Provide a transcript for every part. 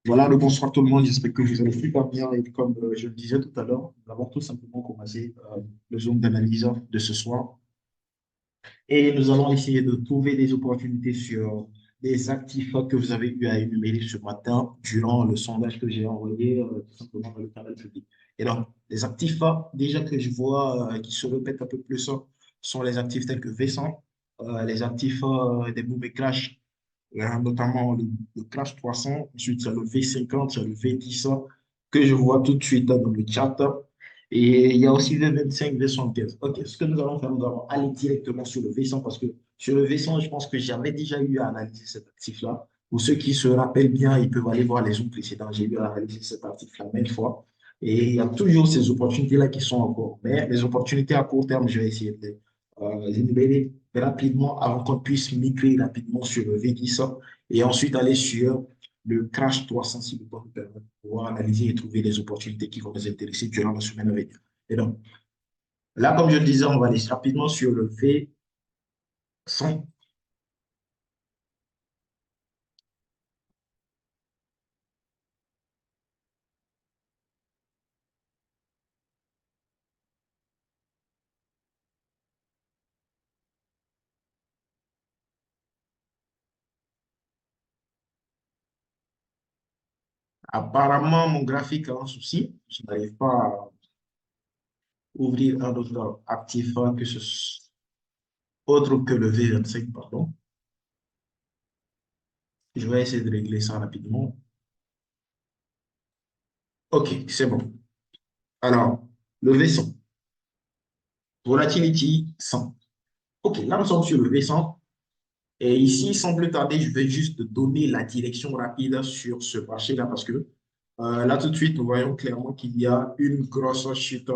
Voilà, le bonsoir tout le monde, j'espère que vous allez super bien et comme je le disais tout à l'heure, nous avons tout simplement commencé le Zoom d'analyse de ce soir et nous allons essayer de trouver des opportunités sur des actifs que vous avez eu à énumérer ce matin durant le sondage que j'ai envoyé tout simplement dans le canal public. Et donc, les actifs déjà que je vois qui se répètent un peu plus sont les actifs tels que V100, les actifs des mauvais crash notamment le Crash 300, ensuite il y a le V50, il y a le V10 que je vois tout de suite dans le chat. Et il y a aussi le V25, V75. Ok, ce que nous allons faire, nous allons aller directement sur le V100 parce que sur le V100, je pense que j'avais déjà eu à analyser cet actif-là. Pour ceux qui se rappellent bien, ils peuvent aller voir les zooms précédents. J'ai eu à analyser cet actif-là maintes fois. Et il y a toujours ces opportunités-là qui sont encore. Mais les opportunités à court terme, je vais essayer de les énumérer rapidement avant qu'on puisse migrer rapidement sur le V10 et ensuite aller sur le Crash 300 si le temps nous permet, pour pouvoir analyser et trouver les opportunités qui vont nous intéresser durant la semaine à venir. Et donc, là, comme je le disais, on va aller rapidement sur le V100. Apparemment, mon graphique a un souci. Je n'arrive pas à ouvrir un autre actif que autre que le V25, pardon. Je vais essayer de régler ça rapidement. OK, c'est bon. Alors, le V100. Volatility 100. OK, là, nous sommes sur le V100. Et ici, sans plus tarder, je vais juste donner la direction rapide sur ce marché-là parce que là, tout de suite, nous voyons clairement qu'il y a une grosse chute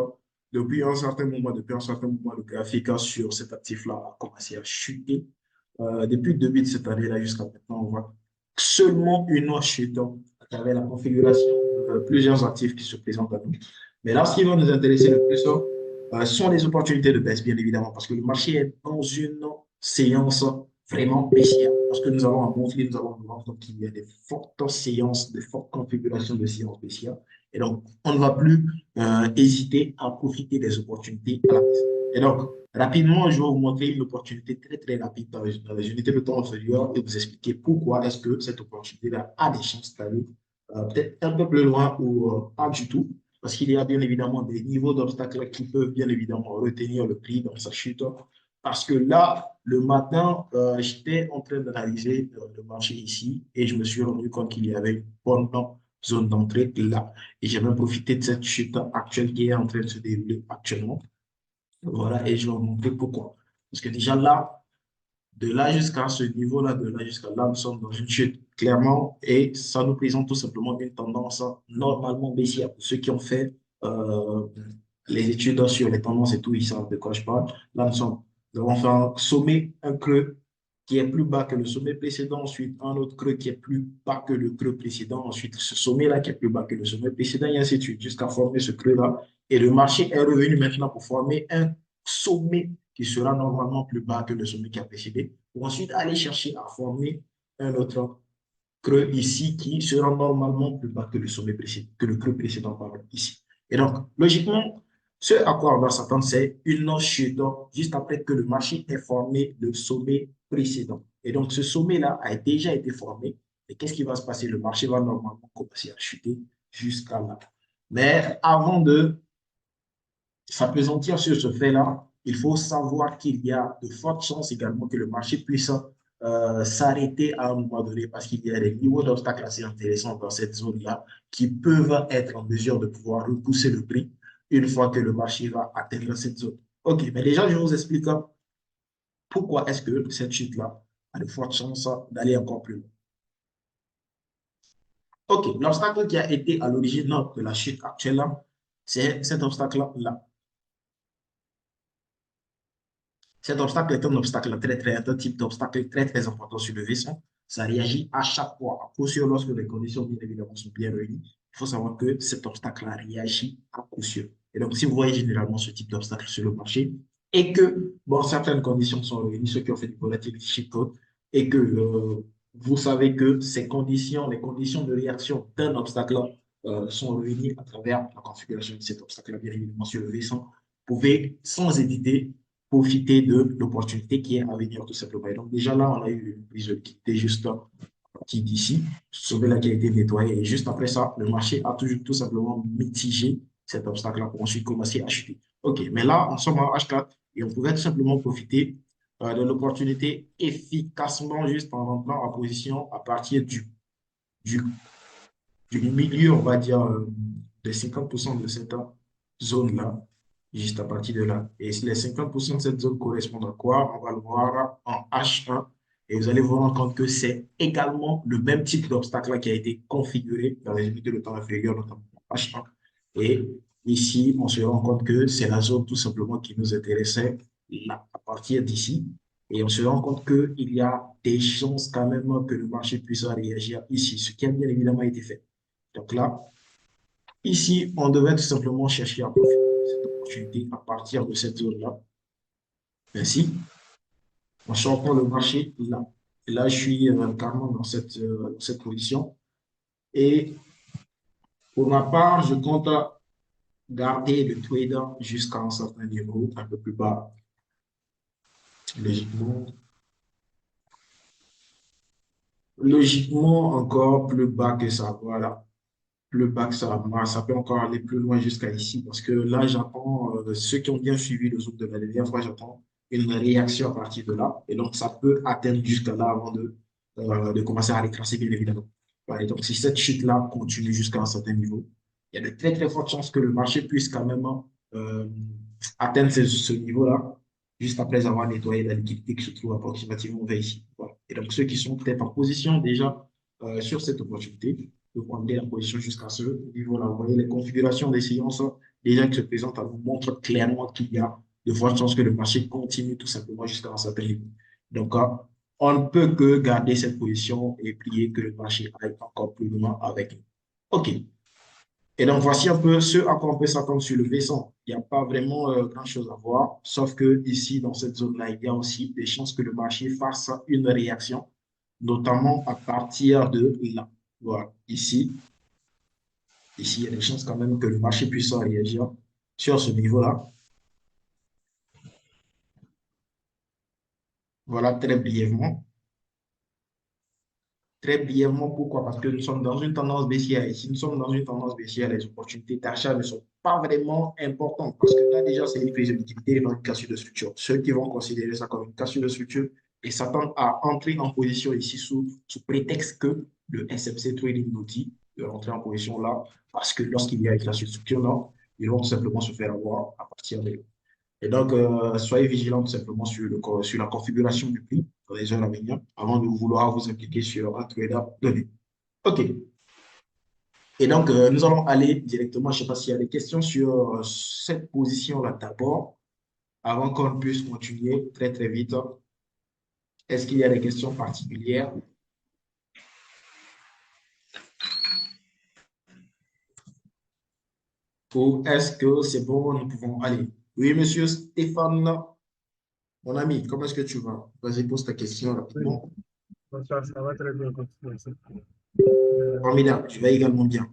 depuis un certain moment. Depuis un certain moment, le graphique sur cet actif-là a commencé à chuter. Depuis le début de cette année-là jusqu'à maintenant, on voit seulement une chute à travers la configuration de plusieurs actifs qui se présentent à nous. Mais là, ce qui va nous intéresser le plus, sont les opportunités de baisse, bien évidemment, parce que le marché est dans une séance vraiment baissière. Parce que nous avons un monthly, nous avons un month, donc il y a des fortes séances, des fortes configurations de séances baissières. Et donc, on ne va plus hésiter à profiter des opportunités à la baisse. Et donc, rapidement, je vais vous montrer une opportunité très, très rapide dans les unités de temps inférieures et vous expliquer pourquoi est-ce que cette opportunité-là a des chances d'aller peut-être un peu plus loin ou pas du tout. Parce qu'il y a bien évidemment des niveaux d'obstacles qui peuvent bien évidemment retenir le prix dans sa chute. Parce que là, le matin, j'étais en train d'analyser le marché ici et je me suis rendu compte qu'il y avait une bonne zone d'entrée là. Et j'ai même profité de cette chute actuelle qui est en train de se dérouler actuellement. Voilà, et je vais vous montrer pourquoi. Parce que déjà là, de là jusqu'à ce niveau-là, de là jusqu'à là, nous sommes dans une chute, clairement, et ça nous présente tout simplement une tendance normalement baissière. Pour ceux qui ont fait euh, les études sur les tendances et tout, ils savent de quoi je parle. Là, nous avons fait un sommet, un creux qui est plus bas que le sommet précédent, ensuite un autre creux qui est plus bas que le creux précédent, ensuite ce sommet-là qui est plus bas que le sommet précédent, et ainsi de suite, jusqu'à former ce creux-là. Et le marché est revenu maintenant pour former un sommet qui sera normalement plus bas que le sommet qui a précédé, pour ensuite aller chercher à former un autre creux ici qui sera normalement plus bas que le sommet précédent, que le creux précédent pardon, ici. Et donc, logiquement, ce à quoi on va s'attendre, c'est une chute juste après que le marché ait formé le sommet précédent. Et donc, ce sommet-là a déjà été formé. Et qu'est-ce qui va se passer? Le marché va normalement commencer à chuter jusqu'à là. Mais avant de s'appesantir sur ce fait-là, il faut savoir qu'il y a de fortes chances également que le marché puisse s'arrêter à un moment donné parce qu'il y a des niveaux d'obstacles assez intéressants dans cette zone-là qui peuvent être en mesure de pouvoir repousser le prix une fois que le marché va atteindre cette zone. OK, mais déjà, je vous explique pourquoi est-ce que cette chute-là a de fortes chances d'aller encore plus loin. OK, l'obstacle qui a été à l'origine de la chute actuelle, c'est cet obstacle-là. Cet obstacle est un obstacle un type d'obstacle très, très important sur le vaisseau. Ça réagit à chaque fois. À coup sûr, lorsque les conditions, bien évidemment, sont bien réunies, il faut savoir que cet obstacle-là réagit à coup sûr. Et donc, si vous voyez généralement ce type d'obstacle sur le marché et que, bon, certaines conditions sont réunies, ceux qui ont fait du volatility shift code, et que vous savez que ces conditions, les conditions de réaction d'un obstacle sont réunies à travers la configuration de cet obstacle, bien évidemment, sur le V100. Vous pouvez, sans hésiter, profiter de l'opportunité qui est à venir, tout simplement. Et donc, déjà là, on a eu une prise de liquidité juste à partir d'ici, sauver la qualité nettoyée. Et juste après ça, le marché a toujours tout simplement mitigé cet obstacle-là pour ensuite commencer à chuter. OK, mais là, on sommes en H4 et on pouvait tout simplement profiter de l'opportunité efficacement juste en rentrant en position à partir du, du milieu, on va dire, des 50% de cette zone-là, juste à partir de là. Et les 50% de cette zone correspondent à quoi? On va le voir en H1 et vous allez vous rendre compte que c'est également le même type d'obstacle qui a été configuré dans les unités de temps inférieur, notamment H1. Et ici, on se rend compte que c'est la zone tout simplement qui nous intéressait là, à partir d'ici. Et on se rend compte qu'il y a des chances quand même que le marché puisse réagir ici, ce qui a bien évidemment été fait. Donc là, ici, on devait tout simplement chercher à profiter de cette opportunité à partir de cette zone-là. Ainsi, en sortant le marché là. Et là, je suis carrément dans cette position. Et pour ma part, je compte garder le trader jusqu'à un certain niveau, un peu plus bas, logiquement. Logiquement, encore plus bas que ça. Voilà. Plus bas que ça peut encore aller plus loin jusqu'à ici parce que là, j'attends, ceux qui ont bien suivi le zoom de la dernière fois, j'attends une réaction à partir de là. Et donc, ça peut atteindre jusqu'à là avant de commencer à retracer, bien évidemment. Voilà, et donc, si cette chute-là continue jusqu'à un certain niveau, il y a de très, très fortes chances que le marché puisse quand même euh, atteindre ce niveau-là juste après avoir nettoyé la liquidité qui se trouve approximativement vers ici. Voilà. Et donc, ceux qui sont peut-être en position déjà sur cette opportunité, de prendre la position jusqu'à ce niveau-là. Vous voyez, les configurations des séances déjà qui se présentent à nous montrent clairement qu'il y a de fortes chances que le marché continue tout simplement jusqu'à un certain niveau. Donc, on ne peut que garder cette position et prier que le marché aille encore plus loin avec nous. OK. Et donc, voici un peu ce à quoi on peut s'attendre sur le V100. Il n'y a pas vraiment grand-chose à voir, sauf que ici, dans cette zone-là, il y a aussi des chances que le marché fasse une réaction, notamment à partir de là. Voilà, ici, il y a des chances quand même que le marché puisse réagir sur ce niveau-là. Voilà, très brièvement. Très brièvement, pourquoi? Parce que nous sommes dans une tendance baissière. Et si nous sommes dans une tendance baissière, les opportunités d'achat ne sont pas vraiment importantes. Parce que là, déjà, c'est une crise de liquidité et non une cassure de structure. Ceux qui vont considérer ça comme une cassure de structure et s'attendent à entrer en position ici sous prétexte que le SMC Trading nous dit de rentrer en position là, parce que lorsqu'il y a une cassure de structure là, ils vont tout simplement se faire avoir à partir de là. Et donc, soyez vigilants tout simplement sur la configuration du prix dans les heures à venir avant de vouloir vous impliquer sur un trader donné. OK. Et donc, nous allons aller directement, je ne sais pas s'il y a des questions sur cette position-là d'abord, avant qu'on puisse continuer très, très vite. Est-ce qu'il y a des questions particulières ou est-ce que c'est bon, nous pouvons aller? Oui, monsieur Stéphane, mon ami, comment est-ce que tu vas? Vas-y, pose ta question Oui, rapidement. ça va très bien. Merci. Formidable, je vais également bien.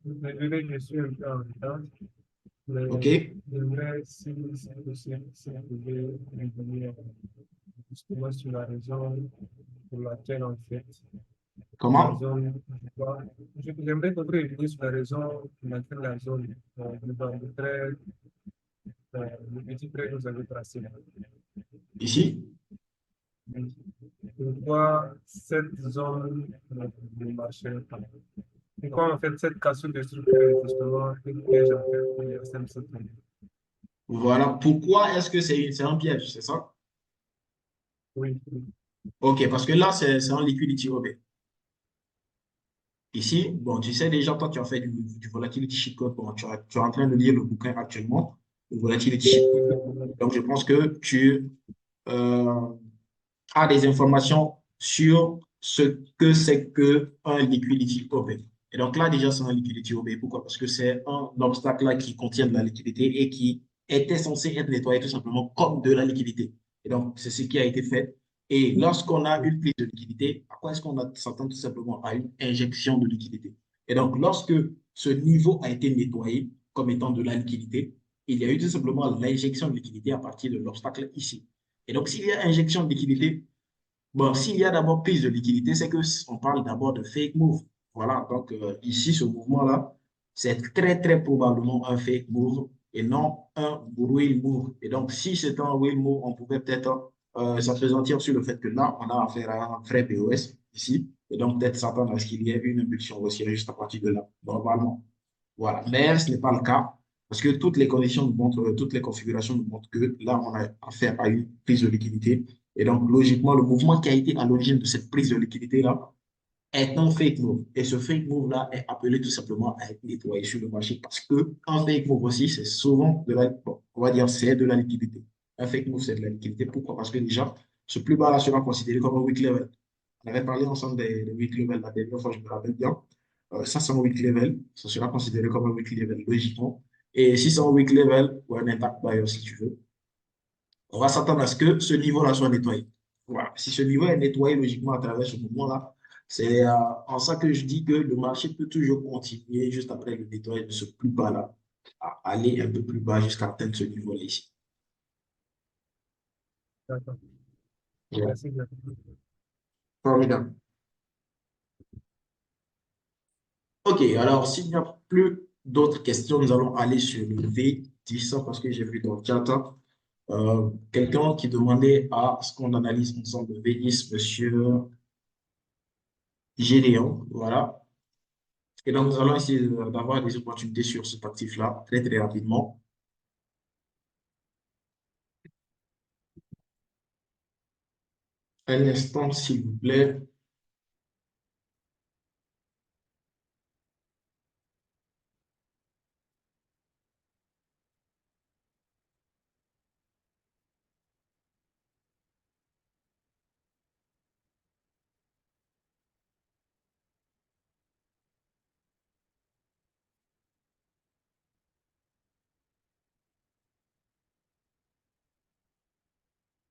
Désolé, je suis un peu en retard, mais OK? j'aimerais, si possible, si vous pouvez revenir justement sur la raison pour laquelle, en fait, la Comment? zone, j'aimerais que vous reveniez sur la raison pour laquelle la zone, le trait, le petit trait que vous avez tracé. Ici? Pourquoi cette zone ne marcherait pas? Pourquoi en fait cette cassure de structure est justement une piège en fait pour les SMC? Voilà. Pourquoi est-ce que c'est un piège, c'est ça? Oui, oui. OK, parce que là, c'est un liquidity robber. Ici, bon, tu sais déjà, toi, tu as fait du volatility sheet code. Bon, tu es en train de lire le bouquin actuellement, le volatility sheet code. Donc, je pense que tu euh, as des informations sur ce que c'est qu'un liquidity robber. Et donc là, déjà, c'est un liquidity robber. Pourquoi? Parce que c'est un obstacle là qui contient de la liquidité et qui était censé être nettoyé tout simplement comme de la liquidité. Et donc, c'est ce qui a été fait. Et lorsqu'on a une prise de liquidité, à quoi est-ce qu'on s'attend tout simplement? À une injection de liquidité. Et donc, lorsque ce niveau a été nettoyé comme étant de la liquidité, il y a eu tout simplement l'injection de liquidité à partir de l'obstacle ici. Et donc, s'il y a injection de liquidité, bon, s'il y a d'abord prise de liquidité, c'est qu'on parle d'abord de fake move. Voilà, donc ici, ce mouvement-là, c'est très, très probablement un fake move et non un real move. Et donc, si c'est un real move, on pouvait peut-être s'appesantir sur le fait que là, on a affaire à un vrai POS ici. Et donc, peut-être s'attendre à ce qu'il y ait une impulsion haussière juste à partir de là, normalement. Voilà, mais ce n'est pas le cas parce que toutes les conditions nous montrent, toutes les configurations nous montrent que là, on a affaire à une prise de liquidité. Et donc, logiquement, le mouvement qui a été à l'origine de cette prise de liquidité-là est un fake move. Et ce fake move-là est appelé tout simplement à être nettoyé sur le marché parce que un fake move aussi, c'est souvent de la, bon, on va dire, c'est de la liquidité. Un fake move, c'est de la liquidité. Pourquoi? Parce que déjà, ce plus bas-là sera considéré comme un weak level. On avait parlé ensemble des weak level la dernière fois, je me rappelle bien. Ça, c'est un weak level. Ça sera considéré comme un weak level, logiquement. Et si c'est un weak level ou un impact buyer, si tu veux, on va s'attendre à ce que ce niveau-là soit nettoyé. Voilà. Si ce niveau est nettoyé logiquement à travers ce mouvement-là, c'est en ça que je dis que le marché peut toujours continuer juste après le nettoyage de ce plus bas-là, à aller un peu plus bas jusqu'à atteindre ce niveau-là ici. D'accord. Ouais. Merci bien. Formidable. OK, alors s'il n'y a plus d'autres questions, nous allons aller sur le V10 parce que j'ai vu dans le chat quelqu'un qui demandait à ce qu'on analyse ensemble le V10, monsieur Gédéon. Voilà. Et donc, nous allons essayer d'avoir des opportunités sur cet actif-là très, très rapidement. Un instant, s'il vous plaît.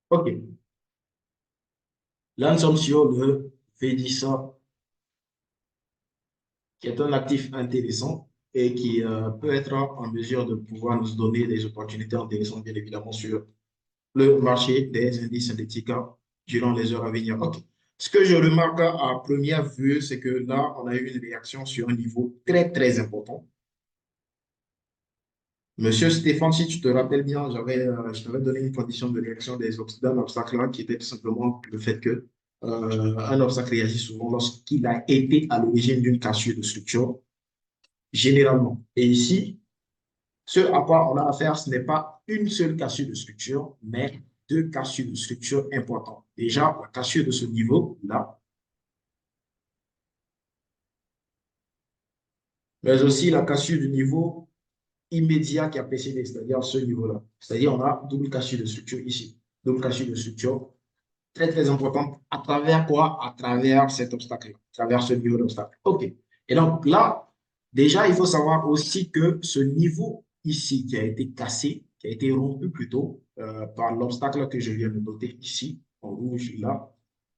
OK. Là, nous sommes sur le V10, qui est un actif intéressant et qui peut être en mesure de pouvoir nous donner des opportunités intéressantes, bien évidemment, sur le marché des indices synthétiques durant les heures à venir. OK. Ce que je remarque à première vue, c'est que là, on a eu une réaction sur un niveau très, très important. Monsieur Stéphane, si tu te rappelles bien, je t'avais donné une condition de réaction d'un obstacle là, qui était tout simplement le fait que un obstacle réagit souvent lorsqu'il a été à l'origine d'une cassure de structure, généralement. Et ici, ce à quoi on a affaire, ce n'est pas une seule cassure de structure, mais deux cassures de structure importantes. Déjà, la cassure de ce niveau-là, mais aussi la cassure du niveau immédiat qui a précédé, c'est-à-dire ce niveau-là. C'est-à-dire, on a double cassure de structure ici. Double cassure de structure très, très importante. À travers quoi? À travers cet obstacle, à travers ce niveau d'obstacle. OK. Et donc là, déjà, il faut savoir aussi que ce niveau ici qui a été cassé, qui a été rompu plutôt par l'obstacle que je viens de noter ici, en rouge là,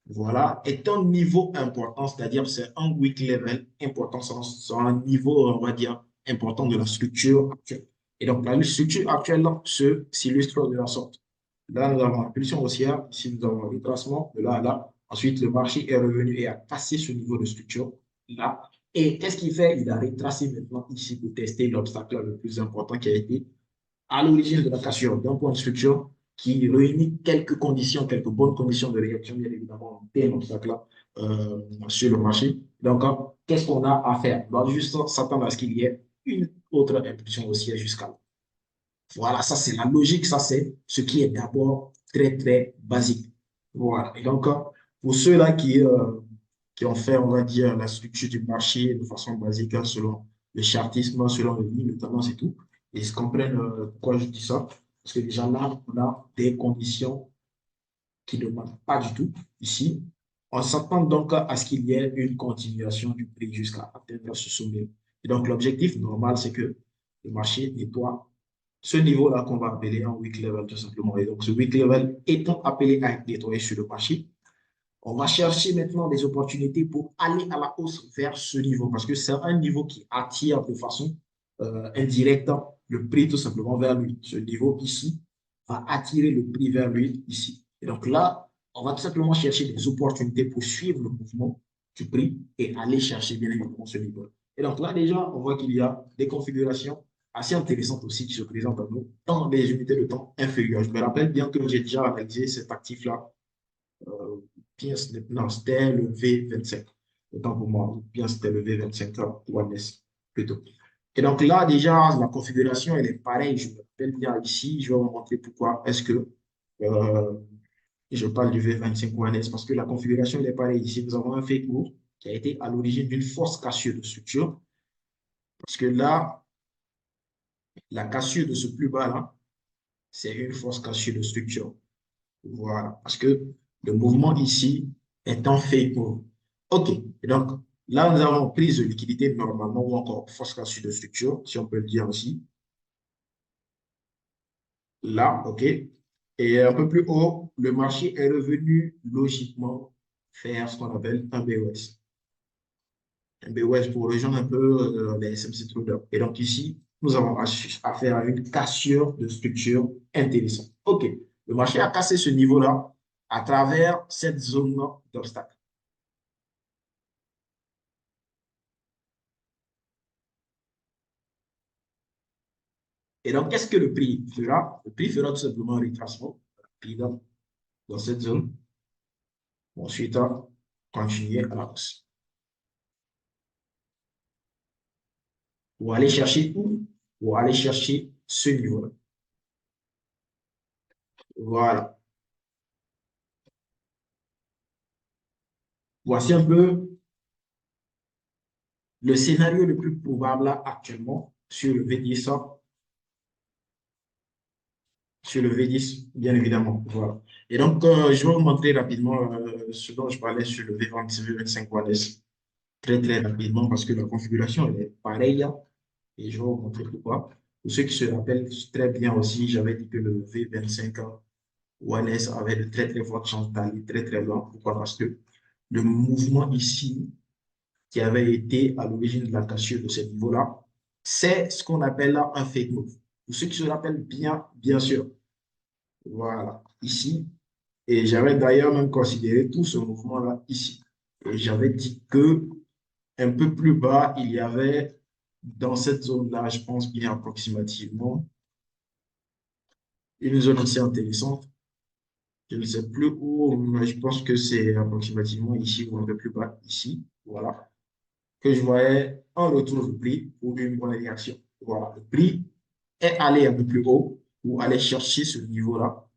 voilà, est un niveau important, c'est-à-dire c'est un weak level important, c'est un niveau, on va dire, important de la structure actuelle. Et donc, la structure actuelle s'illustre de la sorte. Là, nous avons impulsion haussière. Ici, nous avons un retracement de là à là. Ensuite, le marché est revenu et a cassé ce niveau de structure là. Et qu'est-ce qu'il fait? Il a retracé maintenant ici pour tester l'obstacle le plus important qui a été à l'origine de la cassure d'un point de structure qui réunit quelques conditions, quelques bonnes conditions de réaction, bien évidemment, un obstacle là, sur le marché. Donc, qu'est-ce qu'on a à faire? On doit juste s'attendre à ce qu'il y ait une autre impulsion haussière jusqu'à là. Voilà, ça c'est la logique, ça c'est ce qui est d'abord très, très basique. Voilà. Et donc, pour ceux-là qui ont fait, on va dire, la structure du marché de façon basique, selon le chartisme, selon le livre, le tendance et tout, ils comprennent pourquoi je dis ça. Parce que déjà là, on a des conditions qui ne manquent pas du tout ici. On s'attend donc à ce qu'il y ait une continuation du prix jusqu'à atteindre ce sommet. Et donc, l'objectif normal, c'est que le marché nettoie ce niveau-là qu'on va appeler un weak level tout simplement. Et donc, ce weak level étant appelé à être nettoyé sur le marché, on va chercher maintenant des opportunités pour aller à la hausse vers ce niveau parce que c'est un niveau qui attire de façon indirecte le prix tout simplement vers lui. Ce niveau ici va attirer le prix vers lui ici. Et donc là, on va tout simplement chercher des opportunités pour suivre le mouvement du prix et aller chercher bien évidemment ce niveau. Et donc là, déjà, on voit qu'il y a des configurations assez intéressantes aussi qui se présentent à nous dans les unités de temps inférieures. Je me rappelle bien que j'ai déjà analysé cet actif-là bien, non, c'était le V25. Autant pour moi, bien, c'était le V25 One S plutôt. Et donc là, déjà, la configuration, elle est pareille. Je me rappelle bien ici. Je vais vous montrer pourquoi est-ce que euh, je parle du V25 One S parce que la configuration, elle est pareille. Ici, nous avons un fake move qui a été à l'origine d'une force cassure de structure. Parce que là, la cassure de ce plus bas là, c'est une force cassure de structure. Voilà, parce que le mouvement ici est en fake move. OK, et donc là, nous avons prise de liquidité normalement ou encore force cassure de structure, si on peut le dire aussi. Là, OK. Et un peu plus haut, le marché est revenu logiquement faire ce qu'on appelle un BOS. Un BOS pour rejoindre un peu les SMC Traders. Et donc ici, nous avons affaire à une cassure de structure intéressante. OK, le marché a cassé ce niveau-là à travers cette zone d'obstacle. Et donc, qu'est-ce que le prix fera? Le prix fera tout simplement un retracement rapide dans cette zone. Ensuite, continuer à la hausse. Pour aller chercher où? Pour aller chercher ce niveau-là. Voilà. Voici un peu le scénario le plus probable actuellement sur le V10, sur le V10, bien évidemment. Voilà. Et donc, je vais vous montrer rapidement ce dont je parlais sur le V20, V25 One S. Très, très rapidement parce que la configuration elle est pareille. Et je vais vous montrer pourquoi. Pour ceux qui se rappellent très bien aussi, j'avais dit que le V25 One S avait de très, très fortes chances d'aller très, très loin. Pourquoi? Parce que le mouvement ici, qui avait été à l'origine de la cassure de ce niveau-là, c'est ce qu'on appelle là un fake move. Pour ceux qui se rappellent bien, bien sûr. Voilà, ici. Et j'avais d'ailleurs même considéré tout ce mouvement-là ici. Et j'avais dit que un peu plus bas, il y avait dans cette zone-là, je pense bien approximativement, une zone assez intéressante. Je ne sais plus où, mais je pense que c'est approximativement ici ou un peu plus bas, ici. Voilà. Que je voyais un retour du prix pour une bonne réaction. Voilà. Le prix est allé un peu plus haut pour aller chercher ce niveau-là.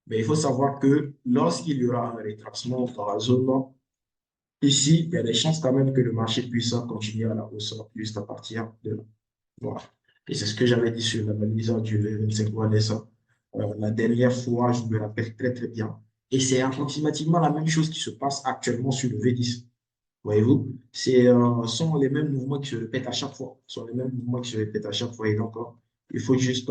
Mais il faut savoir que lorsqu'il y aura un rétracement dans la zone ici, il y a des chances quand même que le marché puisse continuer à la hausse juste à partir de là. Voilà. Et c'est ce que j'avais dit sur l'analyse du V25 ONESA. La dernière fois, je me rappelle très très bien. Et c'est approximativement la même chose qui se passe actuellement sur le V10. Voyez-vous, ce sont les mêmes mouvements qui se répètent à chaque fois. Ce sont les mêmes mouvements qui se répètent à chaque fois. Et donc, il faut juste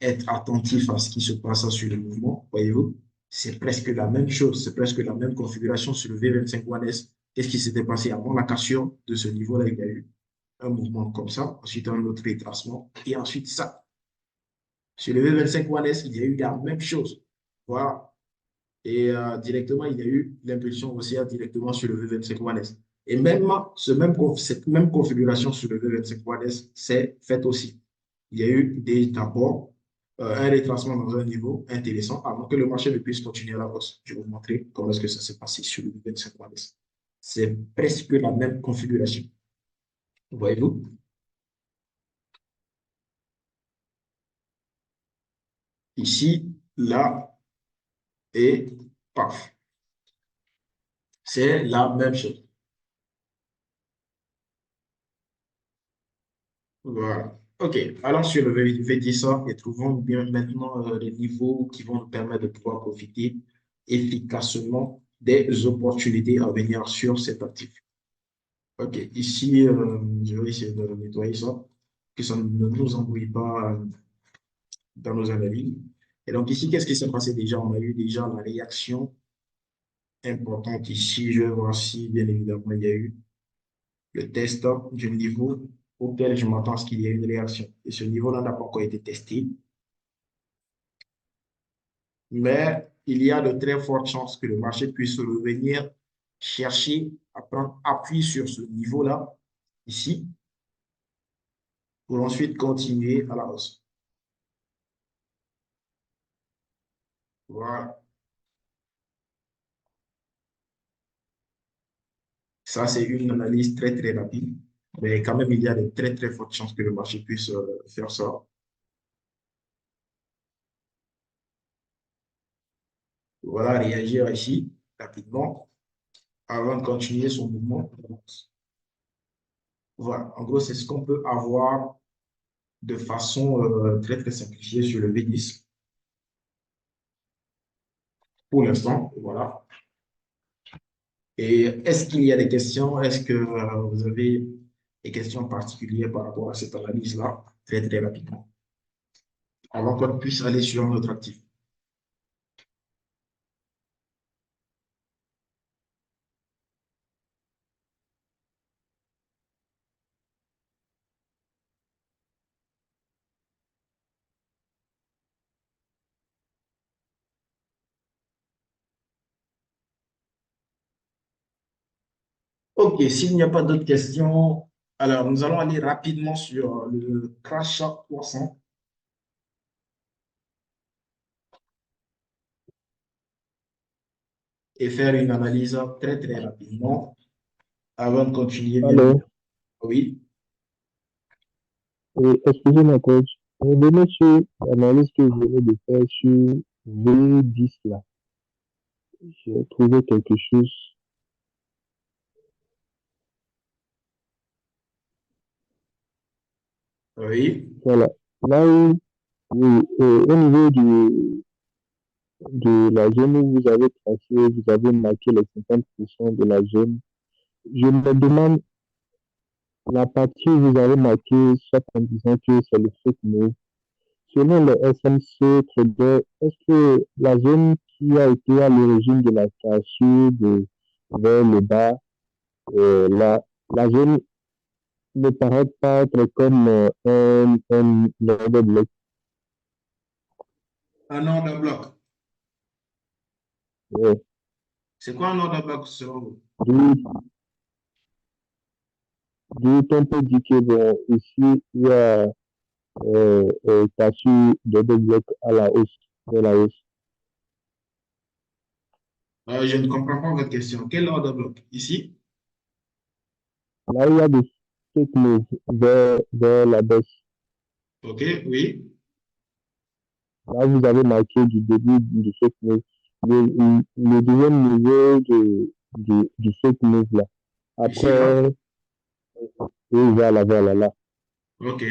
être attentif à ce qui se passe sur le mouvement. Voyez-vous, c'est presque la même chose. C'est presque la même configuration sur le V25 One S. Qu'est-ce qui s'était passé avant la cassure de ce niveau-là? Il y a eu un mouvement comme ça, ensuite un autre retracement, et ensuite ça. Sur le V25 One S, il y a eu la même chose. Voilà. Et directement, il y a eu l'impulsion haussière directement sur le V25 One S. Et même, cette même configuration sur le V25 One S s'est faite aussi. Il y a eu d'abord un retracement dans un niveau intéressant avant que le marché ne puisse continuer à la hausse. Je vais vous montrer comment est-ce que ça s'est passé sur le V25 One S. C'est presque la même configuration. Voyez-vous? Ici, là, et paf. C'est la même chose. Voilà. OK. Allons sur le V10 et trouvons bien maintenant les niveaux qui vont nous permettre de pouvoir profiter efficacement des opportunités à venir sur cet actif. OK. Ici, je vais essayer de nettoyer ça, que ça ne nous embrouille pas dans nos analyses. Et donc ici, qu'est-ce qui s'est passé déjà? On a eu déjà la réaction importante ici. Je vais voir si, bien évidemment, il y a eu le test du niveau auquel je m'attends à ce qu'il y ait une réaction. Et ce niveau-là n'a pas encore été testé. Mais il y a de très fortes chances que le marché puisse revenir chercher à prendre appui sur ce niveau-là, ici, pour ensuite continuer à la hausse. Voilà. Ça, c'est une analyse très, très rapide. Mais quand même, il y a de très, très fortes chances que le marché puisse faire ça. Voilà, réagir ici rapidement avant de continuer son mouvement. Voilà, en gros, c'est ce qu'on peut avoir de façon très, très simplifiée sur le V10 pour l'instant. Voilà. Et est-ce qu'il y a des questions? Est-ce que vous avez des questions particulières par rapport à cette analyse-là, très, très rapidement, avant qu'on puisse aller sur notre actif? OK, s'il n'y a pas d'autres questions, alors nous allons aller rapidement sur le crash 300 et faire une analyse très, très rapidement avant de continuer, bien Alors, évidemment. Oui, excusez-moi, coach. Revenez sur l'analyse que vous venez de faire sur V10 là. J'ai trouvé quelque chose. oui, Voilà. Là où, oui, au niveau de la zone où vous avez tracé, vous avez marqué les 50% de la zone. Je me demande la partie où vous avez marqué, soit en disant que c'est le fake move. Selon le SMC Trader, est-ce que la zone qui a été à l'origine de la cassure vers le bas, la zone ne paraît pas être comme un order block. un ordre bloc. Ouais. C'est quoi un ordre bloc selon vous? D'où d'où on peut dire que bon, ici, il y a cassure d'order block à la hausse, vers la hausse. Je ne comprends pas votre question. Quel ordre bloc? Ici? Là, il y a des fake moves vers la baisse. OK, oui. Là, vous avez marqué du début du fake move. Le deuxième niveau du fake move là. Ici, là? Après, oui, voilà, là. OK.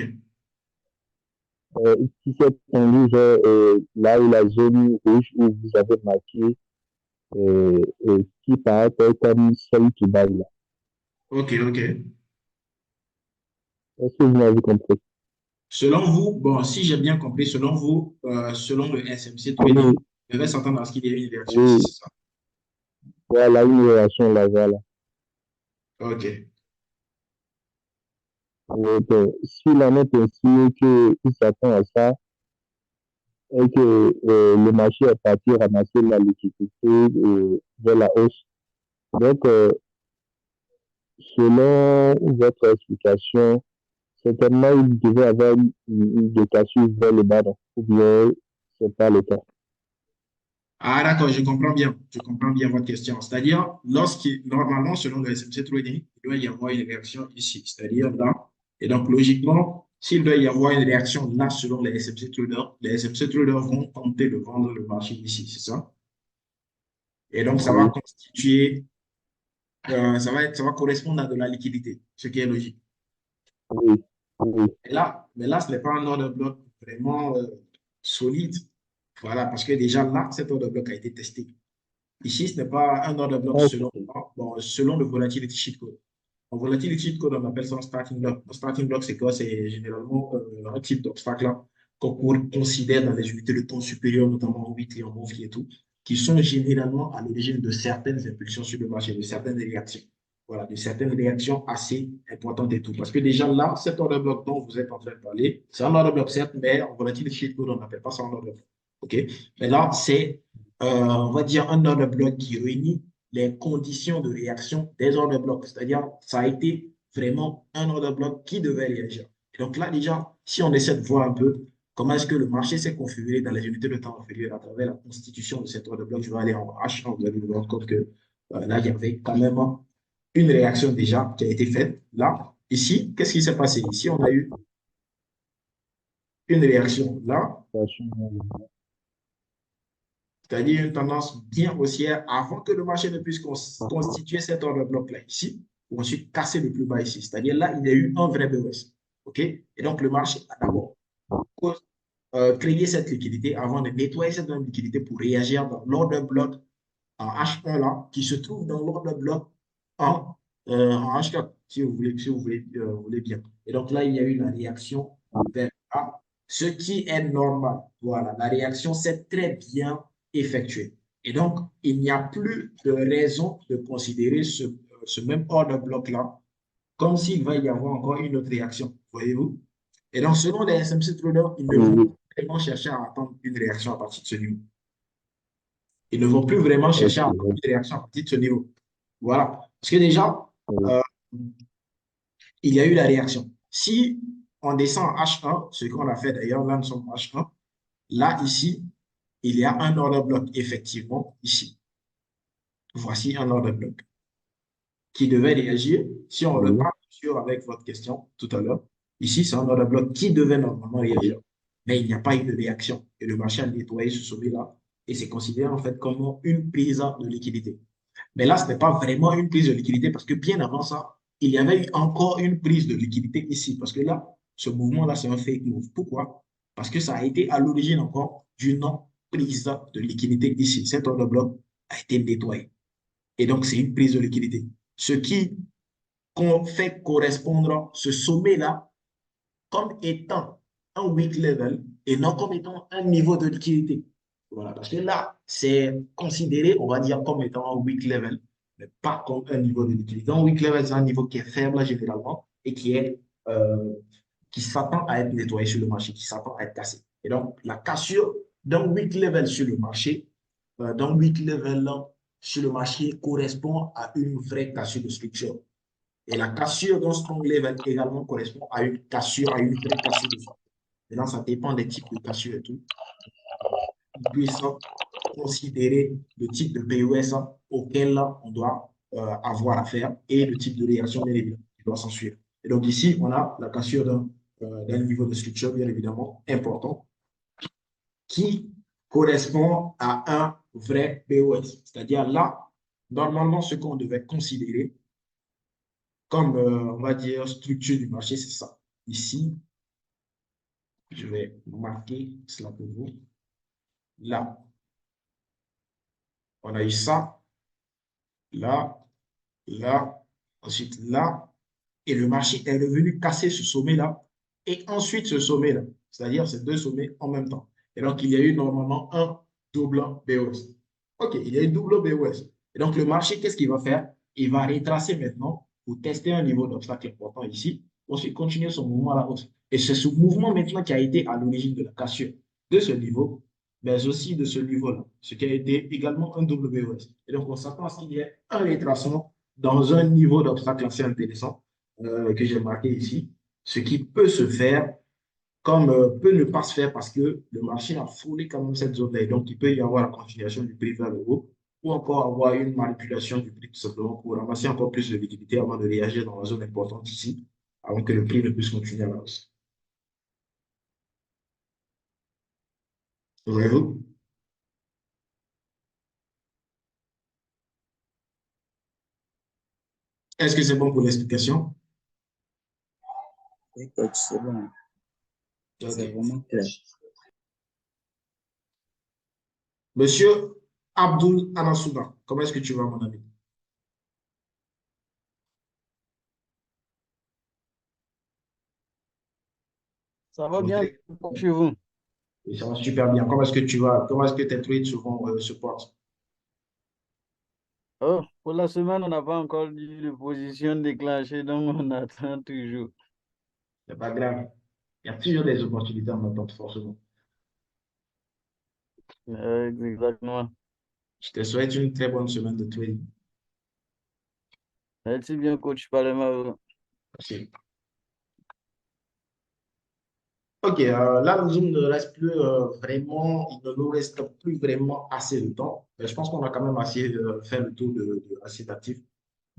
Qui s'est tendu vers là où la zone rouge où vous avez marqué, qui paraît comme celle qui baille là. OK, OK. Est-ce que vous m'avez compris? Selon vous, bon, si j'ai bien compris, selon vous, selon le SMC Trading, Oui, je vais s'attendre à ce qu'il y ait une réaction ici, oui, c'est ça? voilà une réaction là, voilà. OK. Donc, s'il en est ainsi qu'il s'attend à ça et que le marché est parti ramasser la liquidité vers la hausse, donc, selon votre explication, certainement, il devait avoir une cassure vers le bas, donc, ou bien c'est pas le cas. Ah, d'accord, je comprends bien. Je comprends bien votre question. C'est-à-dire, normalement, selon le SMC Trading, il doit y avoir une réaction ici, c'est-à-dire là. Et donc, logiquement, s'il doit y avoir une réaction là, selon les SMC Traders vont tenter de vendre le marché ici, c'est ça? Et donc, ça va Oui, constituer, ça va correspondre à de la liquidité, ce qui est logique. oui, oui. Mais là, ce n'est pas un ordre de bloc vraiment solide. Voilà, parce que déjà là, cet ordre de bloc a été testé. Ici, ce n'est pas un ordre de bloc Ok, selon le volatility cheat code. En volatility cheat code, on appelle ça un starting block. Un starting block, c'est quoi? C'est généralement un type d'obstacle là qu'on considère dans les unités de temps supérieures, notamment Whitley, Murphy et tout, qui sont généralement à l'origine de certaines impulsions sur le marché, de certaines réactions. Voilà, de certaines réactions assez importantes et tout. Parce que déjà là, cet ordre bloc dont vous êtes en train de parler, c'est un ordre bloc certes, mais en volatility code, on n'appelle pas ça un ordre bloc. OK? Mais là, c'est, on va dire, un ordre bloc qui réunit les conditions de réaction des ordres blocs. C'est-à-dire, ça a été vraiment un ordre bloc qui devait réagir. Et donc là, déjà, si on essaie de voir un peu comment est-ce que le marché s'est configuré dans les unités de temps inférieures à travers la constitution de cet ordre bloc, je vais aller en H1, vous allez vous rendre compte que là, il y avait quand même une réaction déjà qui a été faite. Là, ici, qu'est-ce qui s'est passé? Ici, on a eu une réaction là, c'est-à-dire une tendance bien haussière avant que le marché ne puisse constituer cet ordre bloc-là ici, pour ensuite casser le plus bas ici. C'est-à-dire là, il y a eu un vrai BOS. OK? Et donc, le marché a d'abord créé cette liquidité avant de nettoyer cette même liquidité pour réagir dans l'ordre bloc en H1 là, qui se trouve dans l'ordre bloc en H4, si vous voulez bien. Et donc là, il y a eu la réaction vers A, ce qui est normal. Voilà, la réaction s'est très bien effectuée. Et donc, il n'y a plus de raison de considérer ce même ordre bloc-là comme s'il va y avoir encore une autre réaction. Voyez-vous? Et donc, selon les SMC traders, ils ne vont pas vraiment chercher à attendre une réaction à partir de ce niveau. Ils ne vont plus vraiment chercher à avoir une réaction à partir de ce niveau. Voilà. Parce que déjà, euh, il y a eu la réaction. Si on descend en H1, ce qu'on a fait d'ailleurs, là nous sommes en H1, là ici, il y a un order bloc, effectivement, ici. Voici un order bloc qui devait réagir. Si on repart sur avec votre question tout à l'heure, ici, c'est un order bloc qui devait normalement réagir. Mais il n'y a pas eu de réaction. Et le marché a nettoyé ce sommet-là et c'est considéré en fait comme une prise de liquidité. Mais là, ce n'est pas vraiment une prise de liquidité parce que bien avant ça, il y avait eu encore une prise de liquidité ici. Parce que là, ce mouvement-là, c'est un fake move. Pourquoi? Parce que ça a été à l'origine encore d'une prise de liquidité ici. Cet ordre bloc a été nettoyé. Et donc, c'est une prise de liquidité. Ce qui fait correspondre ce sommet-là comme étant un weak level et non comme étant un niveau de liquidité. Voilà, parce que là, c'est considéré, on va dire, comme étant un weak level, mais pas comme un niveau de liquidité. Un weak level, c'est un niveau qui est faible généralement et euh, qui s'attend à être nettoyé sur le marché, qui s'attend à être cassé. Et donc, la cassure d'un weak level sur le marché, d'un weak level sur le marché correspond à une vraie cassure de structure. Et la cassure d'un strong level également correspond à une cassure, à une vraie cassure de structure. Maintenant, ça dépend des types de cassure et tout. On puisse considérer le type de POS auquel on doit avoir affaire et le type de réaction, bien évidemment, qui doit s'en suivre. Et donc ici, on a la cassure d'un niveau de structure, bien évidemment, important, qui correspond à un vrai POS. C'est-à-dire là, normalement, ce qu'on devait considérer comme, on va dire, structure du marché, c'est ça. Ici, je vais marquer cela pour vous. Là, on a eu ça, là, là, ensuite là, et le marché est revenu casser ce sommet-là, et ensuite ce sommet-là, c'est-à-dire ces deux sommets en même temps. Et donc, il y a eu normalement un double BOS. OK, il y a eu double BOS. Et donc, le marché, qu'est-ce qu'il va faire? Il va retracer maintenant pour tester un niveau d'obstacle important ici, ensuite continuer son mouvement à la hausse. Et c'est ce mouvement maintenant qui a été à l'origine de la cassure de ce niveau, mais aussi de ce niveau-là, ce qui a été également un double BOS. Et donc, on s'attend à ce qu'il y ait un retracement dans un niveau d'obstacle assez intéressant que j'ai marqué ici, ce qui peut se faire comme peut ne pas se faire parce que le marché a frôlé quand même cette zone-là. Donc, il peut y avoir la continuation du prix vers le haut ou encore avoir une manipulation du prix tout simplement pour ramasser encore plus de liquidité avant de réagir dans la zone importante ici, avant que le prix ne puisse continuer à la hausse. Voyez-vous? Est-ce que c'est bon pour l'explication? Oui, coach, c'est bon. C'est Okay. vraiment clair. Monsieur Abdul Anasouda, comment est-ce que tu vas, mon ami? Ça va bien Ok. chez vous? Et ça va super bien. Comment est-ce que tes trades se portent? Oh, pour la semaine, on n'a pas encore dit de position déclenchée, donc on attend toujours. C'est pas grave. Il y a toujours des opportunités en attente, forcément. Exactement. Je te souhaite une très bonne semaine de trading. Merci bien, coach Palema. Merci. Ok, là, il ne reste plus vraiment, il ne nous reste plus vraiment assez de temps. Mais je pense qu'on a quand même assez fait le tour de assez d'actifs.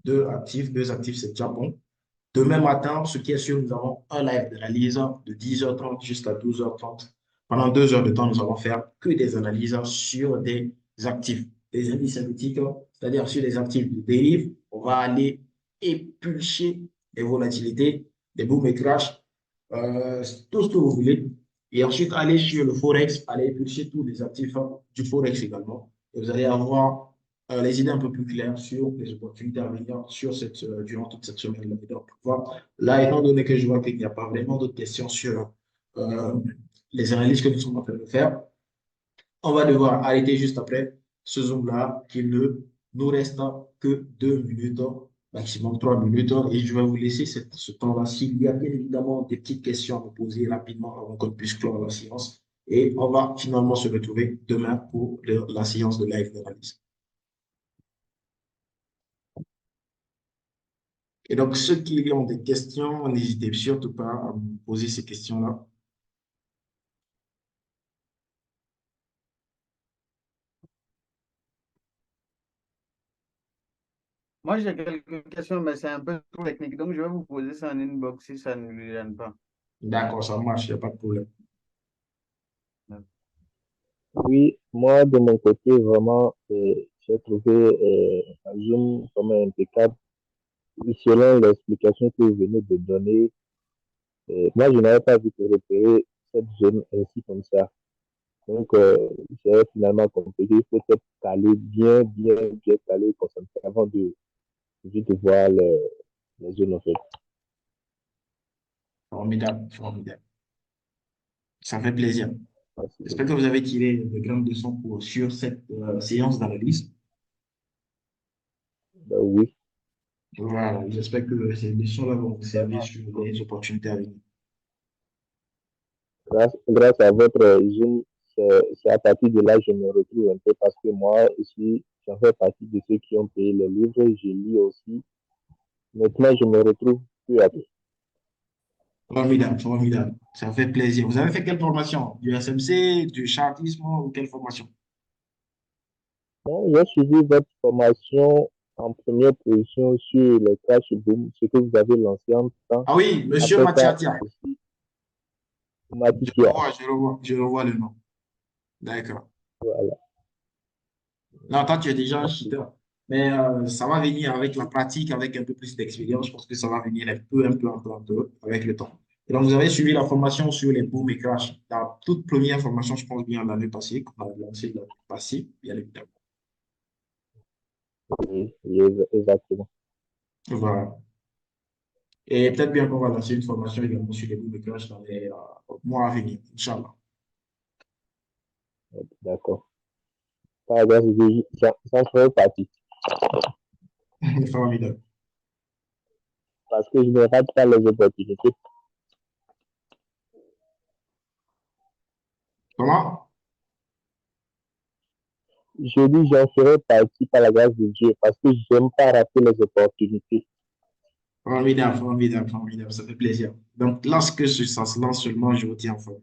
Deux actifs, c'est déjà bon. Demain matin, ce qui est sûr, nous avons un live d'analyse de 10h30 jusqu'à 12h30. Pendant 2 heures de temps, nous allons faire que des analyses sur des actifs, des indices synthétiques, c'est-à-dire sur des actifs de dérive. On va aller épulcher les volatilités, les boom et crash, tout ce que vous voulez. Et ensuite, aller sur le Forex, aller épulcher tous les actifs du Forex également. Et vous allez avoir les idées un peu plus claires sur les opportunités à venir durant toute cette semaine-là. Donc, voilà. Là, étant donné que je vois qu'il n'y a pas vraiment d'autres questions sur euh, les analyses que nous sommes en train de faire, on va devoir arrêter juste après ce Zoom-là, qu'il ne nous reste que 2 minutes, maximum 3 minutes, et je vais vous laisser ce temps-là. S'il y a bien évidemment des petites questions à me poser rapidement avant qu'on puisse clore la séance, et on va finalement se retrouver demain pour la séance de live d'analyse. Et donc, ceux qui ont des questions, n'hésitez surtout pas à me poser ces questions-là. Moi, j'ai quelques questions, mais c'est un peu trop technique, donc je vais vous poser ça en inbox si ça ne vous gêne pas. D'accord, ça marche, il n'y a pas de problème. Oui, moi, de mon côté, vraiment, j'ai trouvé un Zoom vraiment impeccable. Et selon l'explication que vous venez de donner, moi, je n'avais pas vu que repérer cette zone ainsi comme ça. Donc, j'ai finalement compris qu'il faut être calé, bien calé, concentré avant de, juste de voir les zones en fait. Formidable, formidable. Ça fait plaisir. Merci J'espère beaucoup. que vous avez tiré de grandes leçons sur cette séance d'analyse. Ben oui, Voilà, j'espère que ces leçons-là vont vous servir vraiment. sur les opportunités à venir. Grâce à votre Zoom, c'est à partir de là que je me retrouve un peu parce que moi, ici, j'en fais partie de ceux qui ont payé les livres, je lis aussi. Maintenant, je me retrouve plus à peu. Formidable, formidable. Ça fait plaisir. Vous avez fait quelle formation? Du SMC, du chartisme ou quelle formation? Bon, j'ai suivi votre formation en première position sur le crash boom, ce que vous avez lancé en temps. Ah oui, Monsieur Après ça, Matiatia. aussi, Matitia. Je revois le nom. D'accord. Voilà, Non, toi, tu es déjà un merci. cheater. Mais ça va venir avec la pratique, avec un peu plus d'expérience. Je pense que ça va venir un peu, avec le temps. Et donc, vous avez suivi la formation sur les booms et crash. La toute première formation, je pense bien l'année passée, qu'on a lancée l'année passée, bien évidemment. Oui, oui, exactement. Voilà. Et peut-être bien qu'on va lancer une formation également sur les booms et crash dans les mois à venir, Inch'Allah. D'accord. Par exemple, j'en ferai partie Formidable. parce que je ne rate pas les opportunités. Comment? Je dis, j'en ferai partie par la grâce de Dieu parce que je n'aime pas rater les opportunités. Formidable, formidable, formidable. Ça fait plaisir. Donc, lorsque ça se lance seulement, je vous tiens informé.